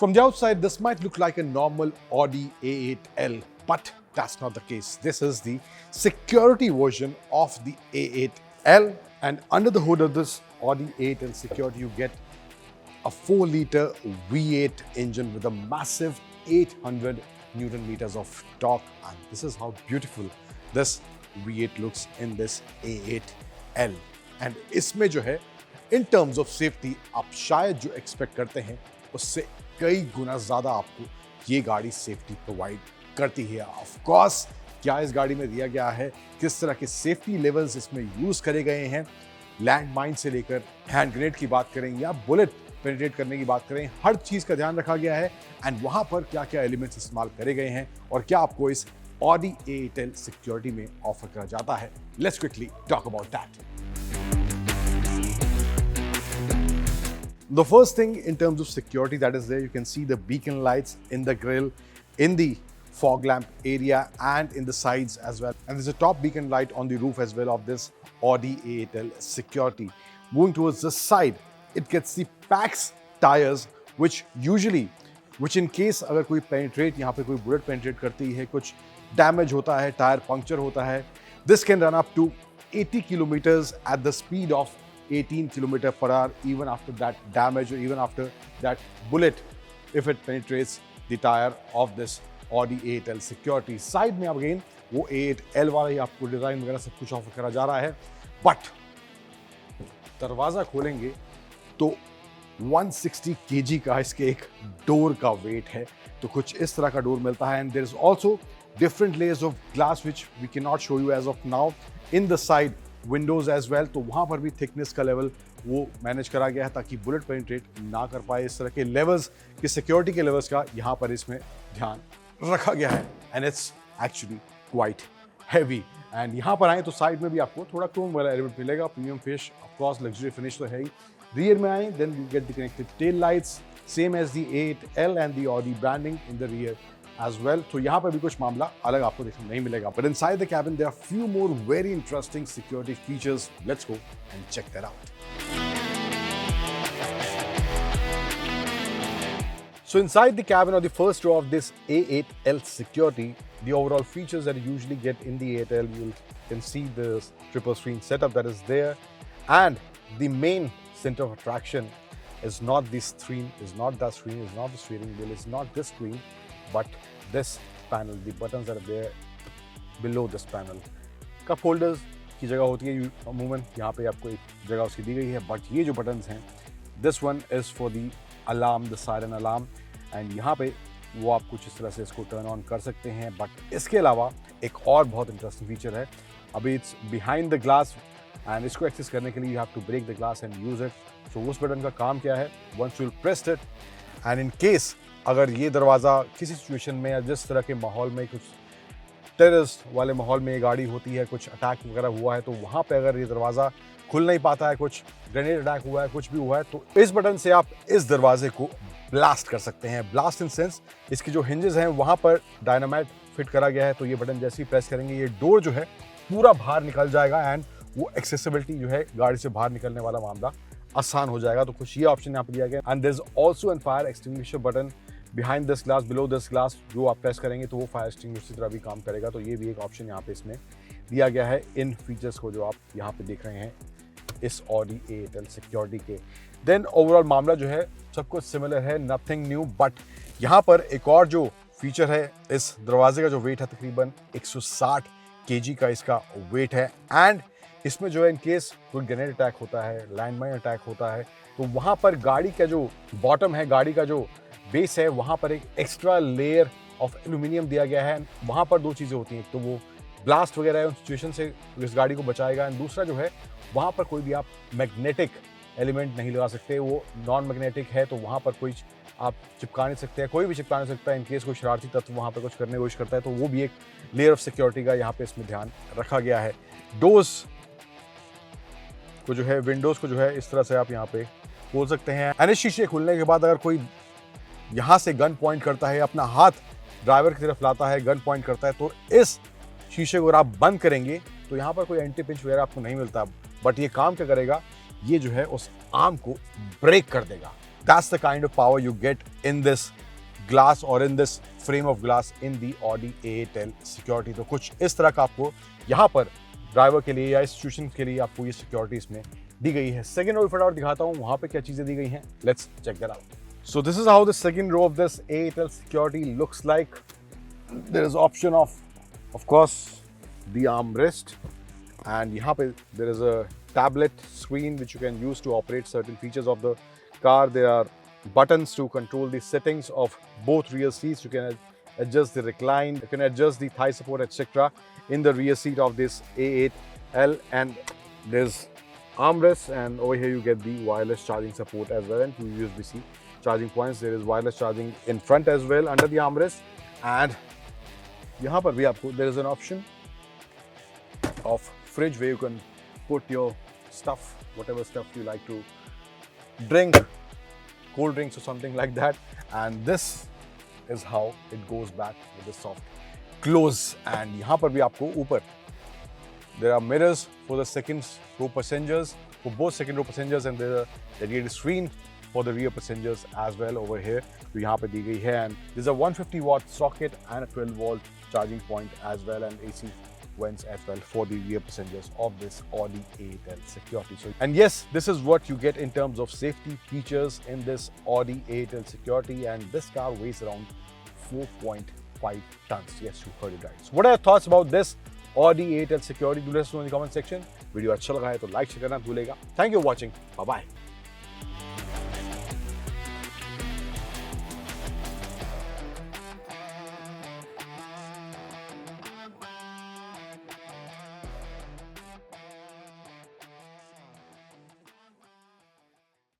From the outside, this might look like a normal Audi A8L, but that's not the case. This is the security version of the A8L, and under the hood of this Audi A8L Security, you get a 4-liter V8 engine with a massive 800 Newton meters of torque, and this is how beautiful this V8 looks in this A8L. And इसमें जो है in terms of safety आप शायद जो expect करते हैं उससे कई गुना ज़्यादा आपको ये गाड़ी सेफ्टी प्रोवाइड करती है। ऑफ कोर्स क्या इस गाड़ी में दिया गया है, किस तरह के सेफ्टी लेवल्स इसमें यूज़ करे गए हैं, लैंड माइन से लेकर हैंड ग्रेनेड की बात करें या बुलेट पेनिट्रेट करने की बात करें, हर चीज़ का ध्यान रखा गया है। एंड वहाँ पर क्या क्या एलिमेंट्स इस्तेमाल करे गए हैं और क्या आपको इस Audi A8L सिक्योरिटी में ऑफर करा जाता है, let's quickly talk about that. The first thing in terms of security that is there, you can see the beacon lights in the grille, in the fog lamp area and in the sides as well. And there's a top beacon light on the roof as well of this Audi A8L Security. Moving towards the side, it gets the PAX tires, which in case अगर कोई penetrate, यहाँ पे कोई bullet penetrate करती है, कुछ damage होता है, टायर पंक्चर होता है, this can run up to 80 kilometers at the speed of 18 km per hour, even after that damage or even after that bullet, if it penetrates the tire of this Audi A8L Security. Side में again वो A8L वाला ही आपको design वगैरह सब कुछ offer करा जा रहा है, बट दरवाजा खोलेंगे तो 160 kg का इसके एक डोर का वेट है, तो कुछ इस तरह का डोर मिलता है। And there is also different layers of glass which we cannot show you as of now in the side windows as well, तो वहाँ पर भी thickness का लेवल वो मैनेज करा गया है ताकि बुलेट पेनिट्रेट ना कर पाए। इस तरह के लेवल्स की सिक्योरिटी के लेवल्स का यहाँ पर इसमें ध्यान रखा गया है and it's actually quite heavy. And यहाँ पर आए तो साइड में भी आपको थोड़ा क्रोम वाला एलिमेंट मिलेगा, premium finish, of course luxury finish तो है ही। रियर में आए then you get the connected tail lights, same as the A8L and the Audi branding in the rear as well. तो यहाँ पर भी कुछ मामला अलग आपको देखने नहीं मिलेगा। But inside the cabin there are few more very interesting security features. Let's go and check that out. So inside the cabin or the first row of this A8L Security, the overall features that you usually get in the A8L, you can see the triple screen setup that is there, and the main center of attraction is not this screen, is not that screen, is not the steering wheel, is not this screen, but this panel, the buttons that are there below this panel. Cup holders की जगह होती है अमूमन, यहाँ पे आपको एक जगह उसकी दी गई है, बट ये जो बटन्स हैं, this one is for the alarm, the siren alarm, and यहाँ पे वो आप कुछ इस तरह से इसको टर्न ऑन कर सकते हैं। बट इसके अलावा एक और बहुत इंटरेस्टिंग फीचर है, अभी it's behind the glass and इसको एक्सेस करने के लिए you have to break the glass and use it. So उस बटन का काम क्या है, once you pressed it and in case अगर ये दरवाज़ा किसी सिचुएशन में या जिस तरह के माहौल में, कुछ टेररिस्ट वाले माहौल में ये गाड़ी होती है, कुछ अटैक वगैरह हुआ है, तो वहाँ पे अगर ये दरवाज़ा खुल नहीं पाता है, कुछ ग्रेनेड अटैक हुआ है, कुछ भी हुआ है, तो इस बटन से आप इस दरवाजे को ब्लास्ट कर सकते हैं। ब्लास्ट इन सेंस इसकी जो हिंजेस हैं वहाँ पर डायनामाइट फिट करा गया है, तो ये बटन जैसे ही प्रेस करेंगे ये डोर जो है पूरा बाहर निकल जाएगा एंड वो एक्सेसिबिलिटी जो है गाड़ी से बाहर निकलने वाला मामला आसान हो जाएगा। तो कुछ ये ऑप्शन यहाँ पर दिया गया। And there is also an fire extinguisher button behind this glass, below this glass, जो आप प्रेस करेंगे तो वो फायर एक्सटिंग्विशर की तरह भी काम करेगा। तो ये भी एक ऑप्शन यहाँ पे इसमें दिया गया है इन फीचर्स को जो आप यहाँ पे देख रहे हैं इस Audi A8L सिक्योरिटी के। देन ओवरऑल मामला जो है सब कुछ सिमिलर है, नथिंग न्यू, बट यहाँ पर एक और जो फीचर है, इस दरवाजे का जो वेट है तकरीबन 160 kg का इसका वेट है। एंड इसमें जो है इन केस कोई ग्रेनेड अटैक होता है, लैंड माइन अटैक होता है, तो वहाँ पर गाड़ी का जो बॉटम है, गाड़ी का जो बेस है, वहाँ पर एक एक्स्ट्रा लेयर ऑफ एल्यूमिनियम दिया गया है। वहाँ पर दो चीज़ें होती हैं, तो वो ब्लास्ट वगैरह है उन सिचुएशन से इस गाड़ी को बचाएगा, एंड दूसरा जो है वहाँ पर कोई भी आप मैग्नेटिक एलिमेंट नहीं लगा सकते, वो नॉन मैग्नेटिक है, तो वहाँ पर कोई आप चिपका नहीं सकते हैं, कोई भी चिपका नहीं सकता है। इन केस कोई शरारती तत्व वहाँ पर कुछ करने की कोशिश करता है तो वो भी एक लेयर ऑफ सिक्योरिटी का यहाँ पे इसमें ध्यान रखा गया है। डोर्स को जो है, विंडोज़ को जो है इस तरह से आप यहाँ पे खोल सकते हैं। एंड इस शीशे खुलने के बाद अगर कोई यहाँ से गन पॉइंट करता है, अपना हाथ ड्राइवर की तरफ लाता है, गन पॉइंट करता है, तो इस शीशे को अगर आप बंद करेंगे तो यहाँ पर कोई एंटी पिंच वगैरह आपको नहीं मिलता, बट ये काम क्या करेगा, ये जो है उस आर्म को ब्रेक कर देगा। That's the kind of power you get in this glass or in this frame of glass in the Audi A8L Security. तो कुछ इस तरह का आपको यहाँ पर ड्राइवर के लिए या इंस्टीट्यूशन के लिए आपको ये सिक्योरिटी इसमें दी गई है. सेकंड रो फटाफट दिखाता हूँ वहाँ पे क्या चीज़ें दी गई हैं. Let's check that out. So this is how the second row of this A8L Security looks like. There is option of course, the armrest, and यहाँ पे there is a tablet screen which you can use to operate certain features of the car. There are buttons to control the settings of both rear seats. You can adjust the recline, you can adjust the thigh support, etc. in the rear seat of this A8L, and there's armrest, and over here you get the wireless charging support as well, and 2 USB-C charging points. There is wireless charging in front as well under the armrest, and यहाँ पर भी आपको there is an option of fridge where you can put your stuff, whatever stuff you like to drink, cold drinks or something like that. And this is how it goes back with the soft close. And यहाँ पर भी आपको ऊपर there are mirrors for the second row passengers, for both second row passengers, and there is a dedicated screen for the rear passengers as well over here. तो यहाँ पे दी गई है, and there's a 150 watt socket and a 12 volt charging point as well, and AC vents as well for the rear passengers of this Audi A8L Security. So, and yes, this is what you get in terms of safety features in this Audi A8L Security, and this car weighs around 4.5 tons. Yes, you heard it right. So what are your thoughts about this Audi A8L Security? Do let us know in the comment section. Video अच्छा लगा है तो like share करना भूलेगा. Thank you for watching. Bye bye.